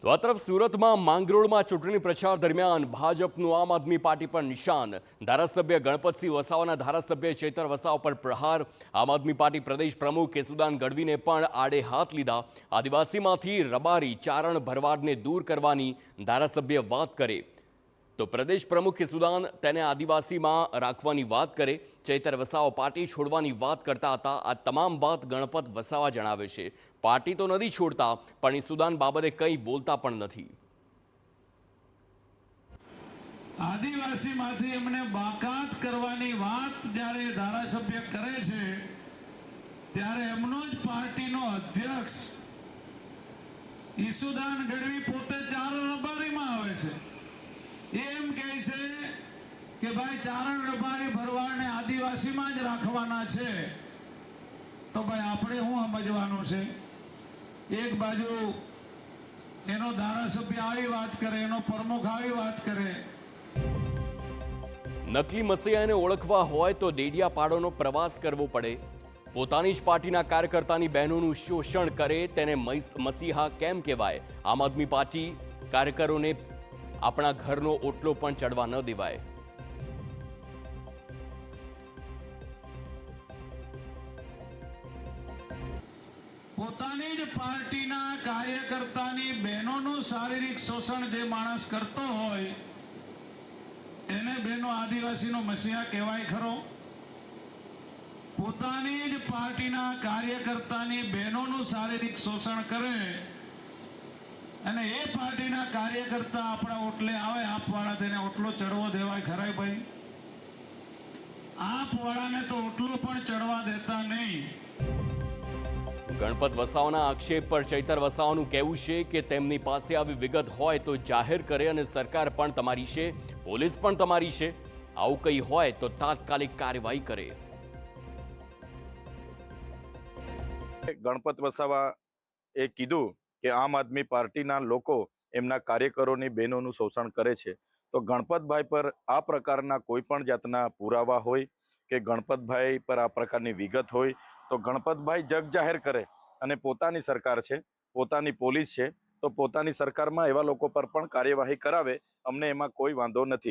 તો આ તરફ સુરતમાં માંગરોળમાં ચૂંટણી પ્રચાર દરમિયાન ભાજપનું આમ આદમી પાર્ટી પર નિશાન, ધારાસભ્ય ગણપતસિંહ વસાવાના ધારાસભ્ય ચેતર વસાવા પર પ્રહાર। આમ આદમી પાર્ટી પ્રદેશ પ્રમુખ કેશુદાન ગઢવીને પણ આડે હાથ લીધા। આદિવાસીમાંથી રબારી ચારણ ભરવાડને દૂર કરવાની ધારાસભ્ય વાત કરે તો પ્રદેશ પ્રમુખ કેશુદાન તેને આદિવાસીમાં રાખવાની વાત કરે। ચેતર વસાવા પાર્ટી છોડવાની વાત કરતા હતા। આ તમામ વાત ગણપત વસાવા જણાવે છે। પાર્ટી તો નથી છોડતા, પણ કેશુદાન બાબતે કંઈ બોલતા પણ નથી। આદિવાસીમાંથી એમને બાકાત કરવાની વાત જ્યારે ધારાસભ્ય કરે છે ત્યારે એમનો જ પાર્ટીનો અધ્યક્ષ કેશુદાન ગઢવી પોતે ચારણ રબારીમાં આવે છે। એમ કહે છે કે ભાઈ ચારણ રબારી ભરવાડને આદિવાસીમાં જ રાખવાના છે। તો ભાઈ આપણે શું સમજવાનું છે? એક બાજુ એનો ધારાસભ્ય આવી વાત કરે, એનો પ્રમુખ આવી વાત કરે। નકલી મસીહાને ઓળખવા હોય તો ડેડિયાપાડોનો પ્રવાસ કરવો પડે। પોતાની જ પાર્ટીના કાર્યકર્તાની બહેનોનું શોષણ કરે તેને મસીહા કેમ કહેવાય? આમ આદમી પાર્ટી કાર્યકરોને આપણા ઘરનો ઓટલો પણ ચડવા ન દેવાય। પોતાની જ પાર્ટીના કાર્યકર્તાની બહેનોનું શારીરિક શોષણ જે માણસ કરતો હોય એને બહેનો આદિવાસીનો મસીહા કહેવાય ખરો? પોતાની જ પાર્ટીના કાર્યકર્તાની બહેનોનું શારીરિક શોષણ કરે અને એ પાર્ટીના કાર્યકર્તા આપણા ઓટલે આવે, આપવાળા તેને ઓટલો ચડવો દેવાય ખરાય ભાઈ? આપવાળાને તો ઓટલો પણ ચડવા દેતા નહીં। ગણપત વસાવાના આક્ષેપ પર ચેતર વસાવાનું કહેવું છે કે તેમની પાસે આવી વિગત હોય તો જાહેર કરે અને સરકાર પણ તમારી છે, પોલીસ પણ તમારી છે। આવું કંઈ હોય તો તાત્કાલિક કાર્યવાહી કરે। ગણપત વસાવા એ કીધું કે આમ આદમી પાર્ટીના લોકો એમના કાર્યકરોની બહેનોનું શોષણ કરે છે, તો ગણપતભાઈ પર આ પ્રકારના કોઈ પણ જાતના પુરાવા હોય કે ગણપતભાઈ પર આ પ્રકારની વિગત હોય તો ગણપતભાઈ જગ જાહેર કરે અને પોતાની સરકાર છે, પોતાની પોલીસ છે, તો પોતાની સરકારમાં એવા લોકો પર પણ કાર્યવાહી કરાવે। અમને એમાં કોઈ વાંધો નથી।